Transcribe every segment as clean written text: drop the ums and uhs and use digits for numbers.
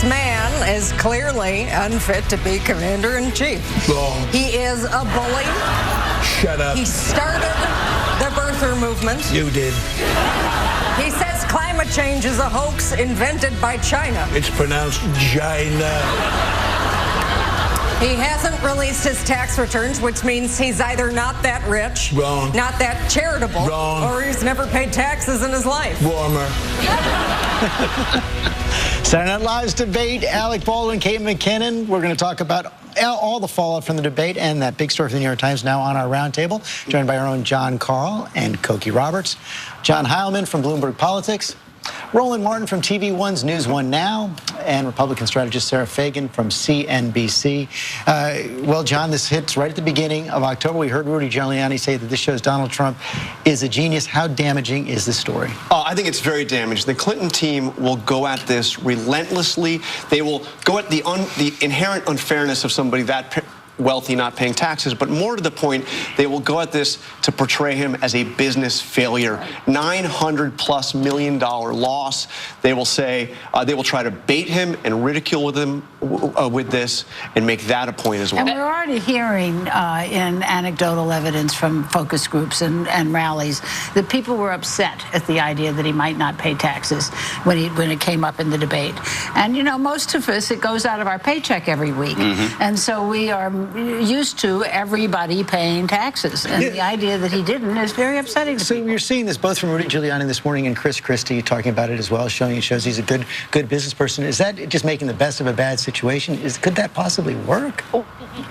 This man is clearly unfit to be commander-in-chief. Wrong. He is a bully. Shut up. He started the birther movement. You did. He says climate change is a hoax invented by China. It's pronounced China. He hasn't released his tax returns, which means he's either not that rich, Wrong. not that charitable, Wrong. or he's never paid taxes in his life. Warmer. Saturday Night Live's debate, Alec Baldwin, Kate McKinnon. We're going to talk about all the fallout from the debate and that big story from the New York Times now on our roundtable, joined by our own John Karl and Cokie Robers, John Heilmann from Bloomberg Politics, Roland Martin from TV1's News One Now, and Republican strategist Sara Fagen from CNBC. Well, John, this hits right at the beginning of October. We heard Rudy Giuliani say that this shows Donald Trump is a genius. How damaging is this story? I think it's very damaging. The Clinton team will go at this relentlessly. They will go at the inherent unfairness of somebody that wealthy not paying taxes, but more to the point, they will go at this to portray him as a business failure. $900+ million loss. They will say, they will try to bait him and ridicule with him with this and make that a point as well. And we're already hearing in anecdotal evidence from focus groups and rallies that people were upset at the idea that he might not pay taxes when it came up in the debate. And you know, most of us, it goes out of our paycheck every week. And so we are used to everybody paying taxes, and the idea that he didn't is very upsetting to people. You're seeing this both from Rudy Giuliani this morning and Chris Christie talking about it as well, showing it shows he's a good business person. Is that just making the best of a bad situation? Could that possibly work?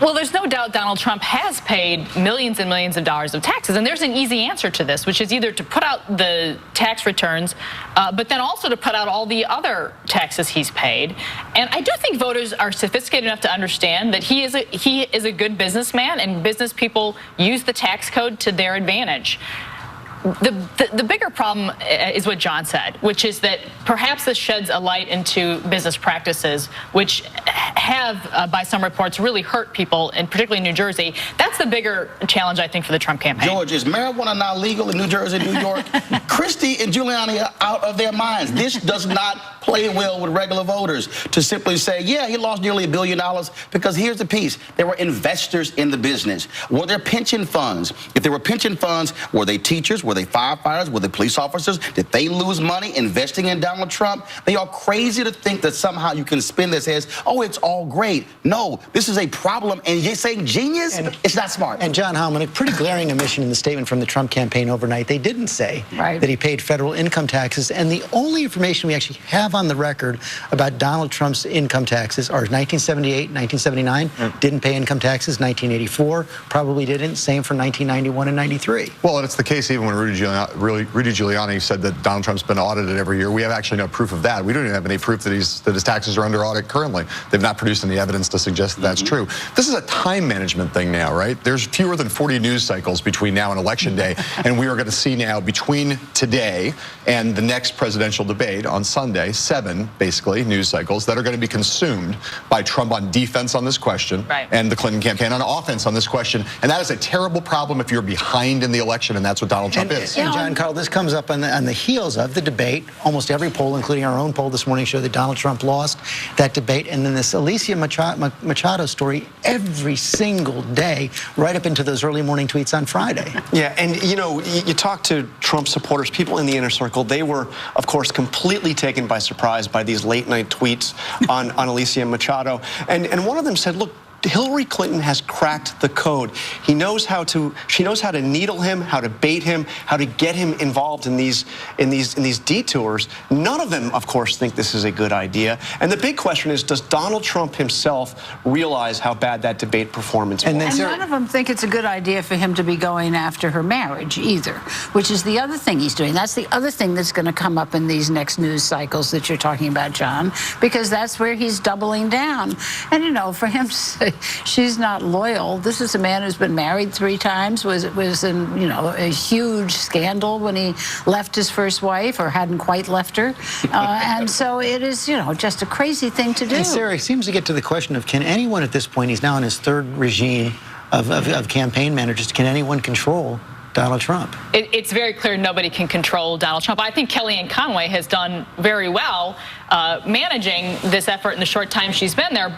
Well, there's no doubt Donald Trump has paid millions and millions of dollars of taxes, and there's an easy answer to this, which is either to put out the tax returns, but then also to put out all the other taxes he's paid. And I do think voters are sophisticated enough to understand that he is a good businessman, and business people use the tax code to their advantage. The bigger problem is what John said, which is that perhaps this sheds a light into business practices, which have, by some reports, really hurt people, and particularly in New Jersey. That's the bigger challenge, I think, for the Trump campaign. George, is marijuana now legal in New Jersey, New York? Christie and Giuliani are out of their minds. This does not play well with regular voters to simply say, yeah, he lost nearly $1 billion, because here's the piece. There were investors in the business. Were there pension funds? If there were pension funds, were they teachers? Were they firefighters? Were they police officers? Did they lose money investing in Donald Trump? They are crazy to think that somehow you can spin this as, oh, it's all great. No, this is a problem, and you're saying genius? It's not smart. And John Heilmann, a pretty glaring omission in the statement from the Trump campaign overnight. They didn't say that he paid federal income taxes, and the only information we actually have on the record about Donald Trump's income taxes are 1978, 1979, didn't pay income taxes, 1984, probably didn't, same for 1991 and 93. Well, and it's the case even when Rudy Giuliani said that Donald Trump's been audited every year. We have actually no proof of that. We don't even have any proof that his taxes are under audit currently. They've not produced any evidence to suggest that that's true. This is a time management thing now, right? There's fewer than 40 news cycles between now and Election Day, and we are going to see now between today and the next presidential debate on Sunday, 7, basically, news cycles that are going to be consumed by Trump on defense on this question and the Clinton campaign on offense on this question. And that is a terrible problem if you're behind in the election, and that's what Donald Trump is. And John Karl, this comes up on the heels of the debate. Almost every poll, including our own poll this morning, showed that Donald Trump lost that debate. And then this Alicia Machado story every single day, right up into those early morning tweets on Friday. Yeah, and you know, you talk to Trump supporters, people in the inner circle, they were, of course, completely taken by surprise by these late night tweets on Alicia Machado. And one of them said, look, Hillary Clinton has cracked the code. She knows how to needle him, how to bait him, how to get him involved in these detours. None of them, of course, think this is a good idea. And the big question is, does Donald Trump himself realize how bad that debate performance was? And none of them think it's a good idea for him to be going after her marriage either, which is the other thing he's doing. That's the other thing that's going to come up in these next news cycles that you're talking about, John, because that's where he's doubling down. And, you know, for him to say she's not loyal, this is a man who's been married 3 times, was in, you know, a huge scandal when he left his first wife, or hadn't quite left her. And so it is, you know, just a crazy thing to do. And Sarah, seems to get to the question of, can anyone at this point, he's now in his 3rd regime of campaign managers, can anyone control Donald Trump. It's very clear nobody can control Donald Trump. I think Kellyanne Conway has done very well managing this effort in the short time she's been there.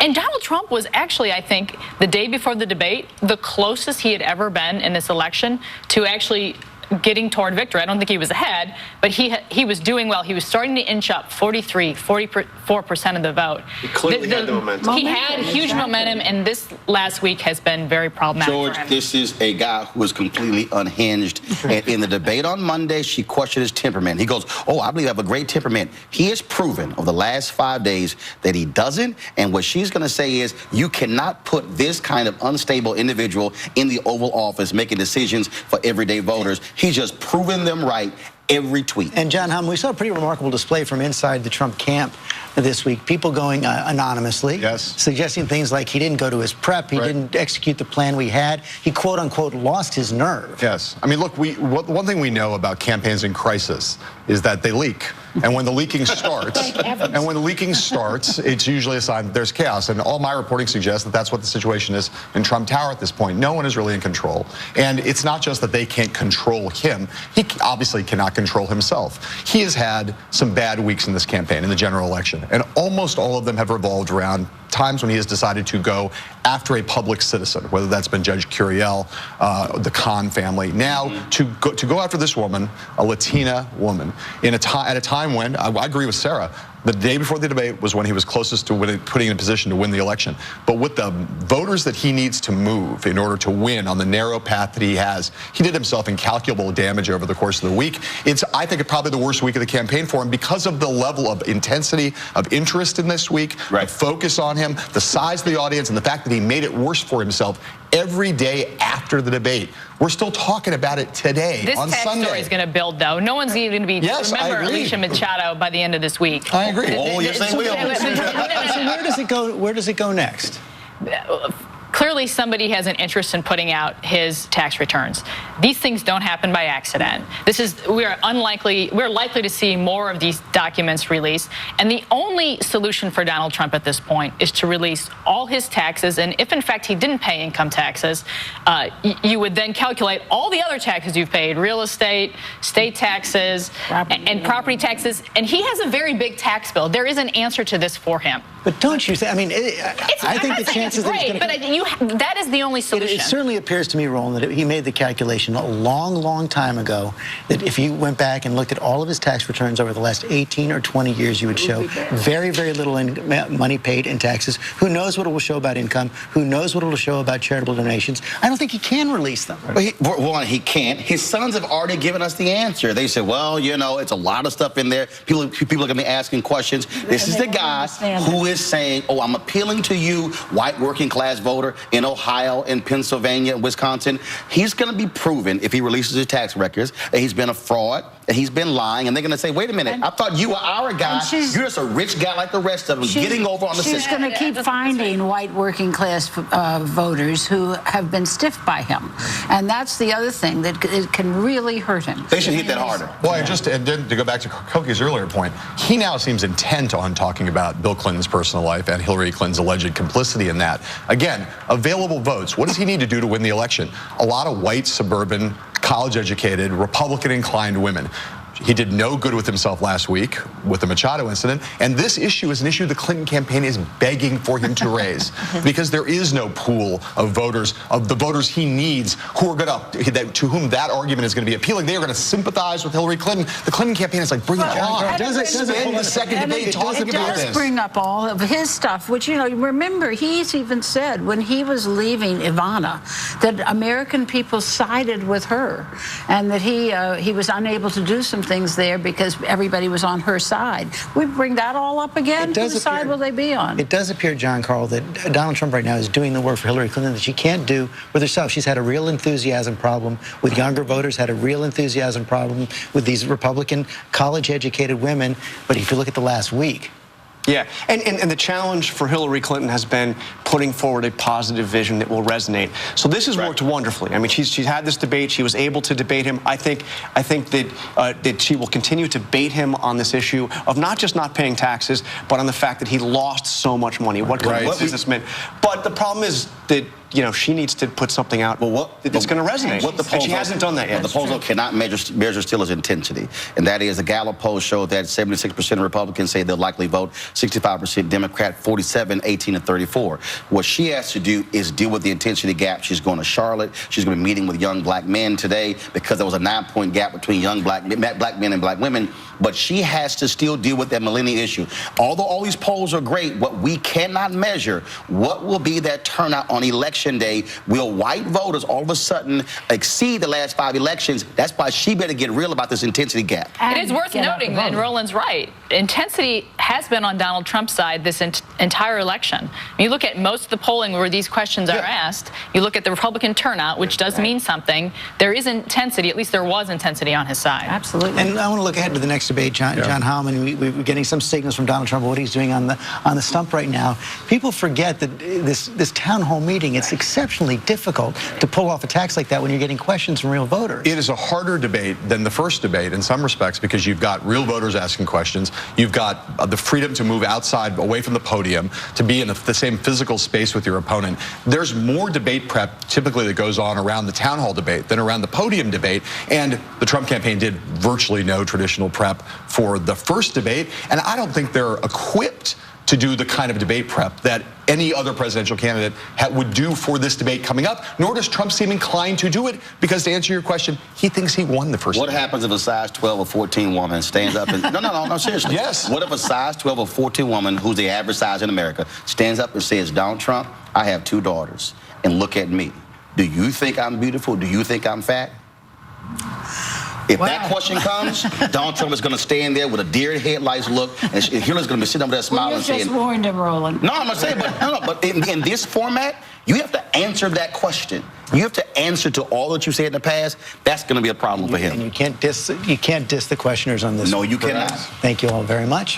And Donald Trump was actually, I think, the day before the debate, the closest he had ever been in this election to actually getting toward victory. I don't think he was ahead, but he was doing well. He was starting to inch up 44% of the vote. He clearly had the momentum. He had huge momentum, and this last week has been very problematic George, for him. this is a guy who is completely unhinged. And in the debate on Monday, she questioned his temperament. He goes, oh, I believe I have a great temperament. He has proven over the last 5 days that he doesn't. And what she's going to say is, you cannot put this kind of unstable individual in the Oval Office making decisions for everyday voters. He's just proven them right every tweet. And John Hamm, we saw a pretty remarkable display from inside the Trump camp this week. People going anonymously, suggesting things like he didn't go to his prep, he didn't execute the plan we had, he quote unquote lost his nerve. Yes, I mean, look, one thing we know about campaigns in crisis is that they leak. And when the leaking starts, it's usually a sign that there's chaos. And all my reporting suggests that that's what the situation is in Trump Tower at this point. No one is really in control. And it's not just that they can't control him. He obviously cannot control himself. He has had some bad weeks in this campaign, in the general election. And almost all of them have revolved around times when he has decided to go after a public citizen, whether that's been Judge Curiel, the Khan family. Now, to go after this woman, a Latina woman, at a time when, I agree with Sarah, the day before the debate was when he was closest to putting in a position to win the election. But with the voters that he needs to move in order to win on the narrow path that he has, he did himself incalculable damage over the course of the week. It's, I think, probably the worst week of the campaign for him because of the level of intensity, of interest in this week, the focus on him, the size of the audience, and the fact that he made it worse for himself every day after the debate. We're still talking about it today on Sunday. This tax story is going to build, though. No one's even going to be remember Alicia Machado by the end of this week. I agree. Oh, yes, they will. So where does it go next? Clearly, somebody has an interest in putting out his tax returns. These things don't happen by accident. We're likely to see more of these documents released. And the only solution for Donald Trump at this point is to release all his taxes. And if, in fact, he didn't pay income taxes, you would then calculate all the other taxes you've paid, real estate, state taxes, and property taxes. And he has a very big tax bill. There is an answer to this for him. But don't you think, I mean, I think the chances that it's great, that is the only solution. It certainly appears to me, Roland, that he made the calculation a long, long time ago that if you went back and looked at all of his tax returns over the last 18 or 20 years, you would show very, very little money paid in taxes. Who knows what it will show about income? Who knows what it will show about charitable donations? I don't think he can release them. Well, he can't. His sons have already given us the answer. They said, well, you know, it's a lot of stuff in there. People are going to be asking questions. This is the guy who is saying, oh, I'm appealing to you, white working class voter in Ohio, in Pennsylvania, Wisconsin. He's going to be proven, if he releases his tax records, that he's been a fraud, that he's been lying, and they're going to say, wait a minute, I thought you were our guy. You're just a rich guy like the rest of them, getting over on the system. She's going to keep finding white working class voters who have been stiffed by him. And that's the other thing that it can really hurt him. They should hit that harder. Well, and then to go back to Kokie's earlier point, he now seems intent on talking about Bill Clinton's personal life and Hillary Clinton's alleged complicity in that. Again, available votes. What does he need to do to win the election? A lot of white, suburban, college-educated, Republican-inclined women. He did no good with himself last week with the Machado incident, and this issue is an issue the Clinton campaign is begging for him to raise because there is no pool of voters, of the voters he needs, who are to whom that argument is going to be appealing. They are going to sympathize with Hillary Clinton. The Clinton campaign is like, bring it on. Does it spend the second debate talking about this? It does bring up all of his stuff, which, you know, remember, he's even said when he was leaving Ivana that American people sided with her and that he was unable to do some things there because everybody was on her side. We bring that all up again? Whose side will they be on? It does appear, John Carl, that Donald Trump right now is doing the work for Hillary Clinton that she can't do with herself. She's had a real enthusiasm problem with younger voters, had a real enthusiasm problem with these Republican college-educated women. But if you look at the last week, yeah, and the challenge for Hillary Clinton has been putting forward a positive vision that will resonate. So this has worked wonderfully. I mean, she's had this debate. She was able to debate him. I think that she will continue to bait him on this issue of not just not paying taxes, but on the fact that he lost so much money. What businessman? But the problem is that she needs to put something out that's going to resonate. And she hasn't done that yet. The poll cannot measure still as intensity. And that is, the Gallup poll showed that 76% of Republicans say they'll likely vote, 65% Democrat, 47, 18, and 34. What she has to do is deal with the intensity gap. She's going to Charlotte. She's going to be meeting with young black men today because there was a 9-point gap between young black men and black women. But she has to still deal with that millennial issue. Although all these polls are great, what we cannot measure, what will be that turnout on Election Day? Will white voters all of a sudden exceed the last 5 elections? That's why she better get real about this intensity gap. It is worth noting, and Roland's right, intensity has been on Donald Trump's side this entire election. You look at most of the polling where these questions are asked, you look at the Republican turnout, which does mean something. There is intensity, at least there was intensity on his side. Absolutely. And I want to look ahead to the next debate, John Heilmann. We're getting some signals from Donald Trump about what he's doing on the stump right now. People forget that this town hall meeting, it's exceptionally difficult to pull off attacks like that when you're getting questions from real voters. It is a harder debate than the first debate in some respects because you've got real voters asking questions. You've got the freedom to move outside, away from the podium, to be in the same physical space with your opponent. There's more debate prep typically that goes on around the town hall debate than around the podium debate. And the Trump campaign did virtually no traditional prep for the first debate. And I don't think they're equipped to do the kind of debate prep that any other presidential candidate would do for this debate coming up, nor does Trump seem inclined to do it, because to answer your question, he thinks he won the first debate. What happens if a size 12 or 14 woman stands up and... No, seriously. Yes. What if a size 12 or 14 woman, who's the average size in America, stands up and says, Donald Trump, I have 2 daughters, and look at me. Do you think I'm beautiful? Do you think I'm fat? If that question comes, Donald Trump is going to stand there with a deer in headlights look, and Hillary's going to be sitting over there smiling and saying... You just warned him, Roland. No, I'm not saying, but in this format, you have to answer that question. You have to answer to all that you said in the past. That's going to be a problem for him. And you can't diss the questioners on this. No, you cannot. Thank you all very much.